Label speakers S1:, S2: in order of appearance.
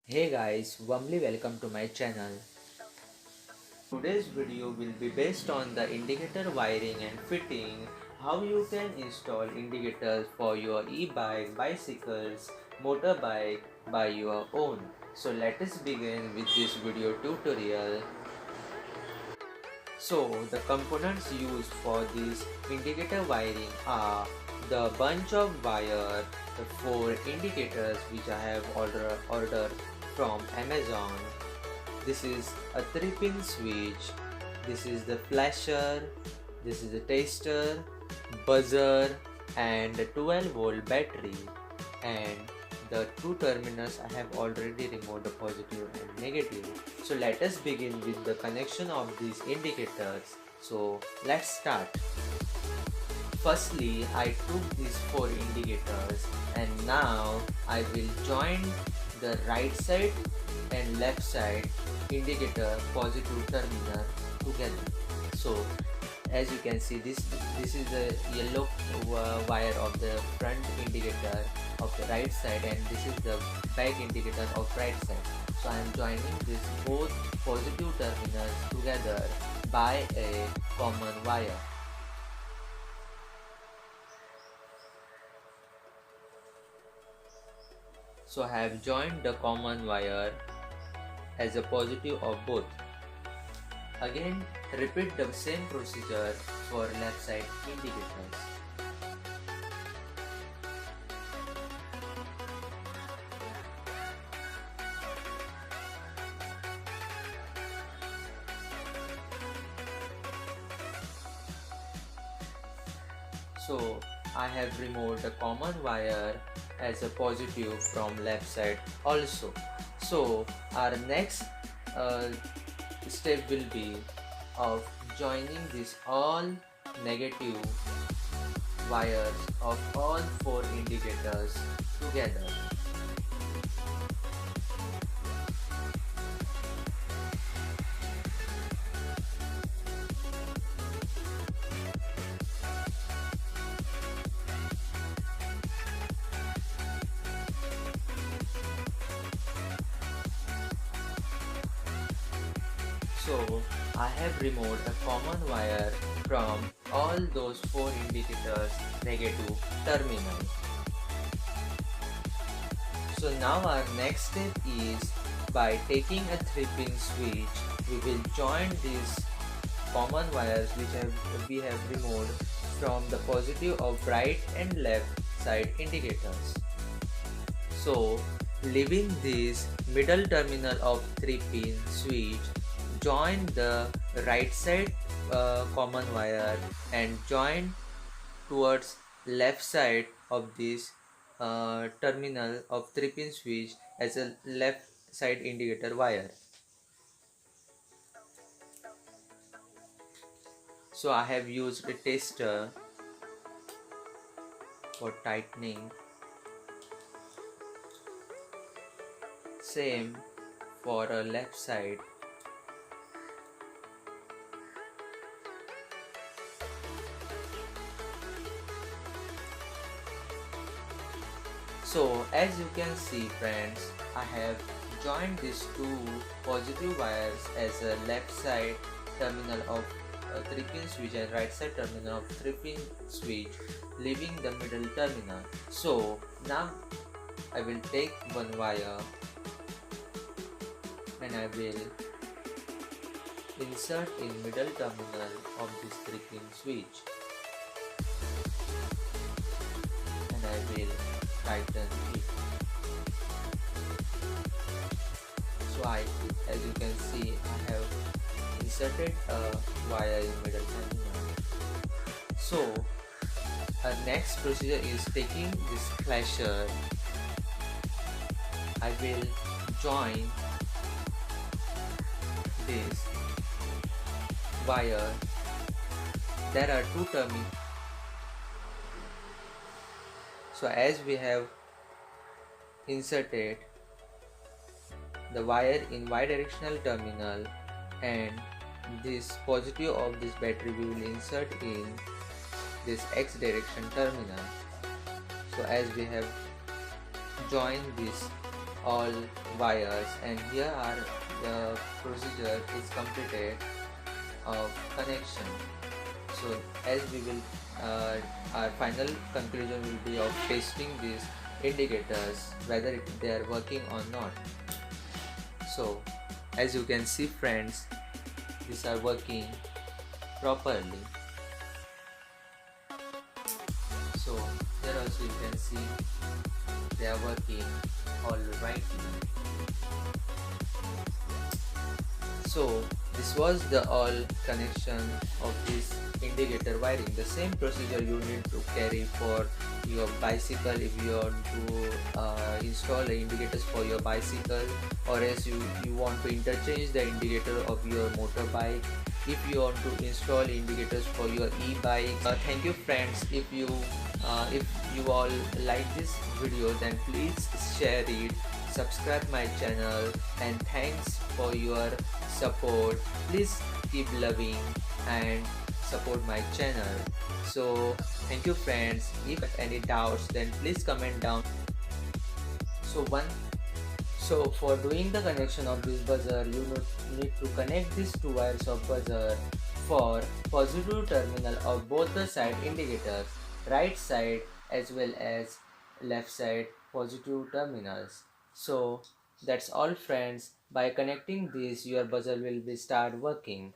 S1: Hey guys, warmly welcome to my channel. Today's video will be based on the indicator wiring and fitting, how you can install indicators for your e-bike, bicycles, motorbike by your own. So let us begin with this video tutorial. So the components used for this indicator wiring are the bunch of wire, the 4 indicators which I have ordered from Amazon. This is a 3-pin switch, this is the flasher, this is a tester, buzzer and a 12-volt battery, and the two terminals I have already removed, the positive and negative. So let us begin with the connection of these indicators. So let's start. Firstly, I took these 4 indicators and now I will join the right side and left side indicator positive terminal together. So as you can see, this is the yellow wire of the front indicator of the right side, and this is the back indicator of right side. So I am joining this both positive terminals together by a common wire. So I have joined the common wire as a positive of both. Again, repeat the same procedure for left side indicators. So I have removed the common wire as a positive from left side also. So our next step will be of joining these all negative wires of all 4 indicators together. So I have removed a common wire from all those 4 indicators negative terminals. So now our next step is, by taking a 3-pin switch, we will join these common wires which we have removed from the positive of right and left side indicators. So leaving this middle terminal of 3-pin switch, join the right side common wire and join towards left side of this terminal of 3-pin switch as a left side indicator wire. So I have used a tester for tightening. Same for a left side. So as you can see friends, I have joined these two positive wires as a left side terminal of 3-pin switch and right side terminal of 3-pin switch, leaving the middle terminal. So now I will take one wire and I will insert in middle terminal of this 3-pin switch and I will tighten it. So as you can see, I have inserted a wire in middle terminal. So our next procedure is taking this flasher. I will join this wire. There are two terminals. So as we have inserted the wire in y directional terminal, and this positive of this battery we will insert in this x direction terminal. So as we have joined this all wires, and here are the procedure is completed of connection. So as we will our final conclusion will be of testing these indicators whether they are working or not. So as you can see friends, these are working properly. So here also you can see they are working all rightly. So this was the all connection of this indicator wiring. The same procedure you need to carry for your bicycle if you want to install the indicators for your bicycle, or as you want to interchange the indicator of your motorbike, if you want to install indicators for your e-bike. Thank you friends. If you all like this video, then please share it, subscribe my channel, and thanks for your support. Please keep loving and support my channel. So thank you friends. If any doubts, then please comment down. So one so for doing the connection of this buzzer, you need to connect these two wires of buzzer for positive terminal of both the side indicators, right side as well as left side positive terminals. So that's all friends. By connecting this, your buzzer will be start working.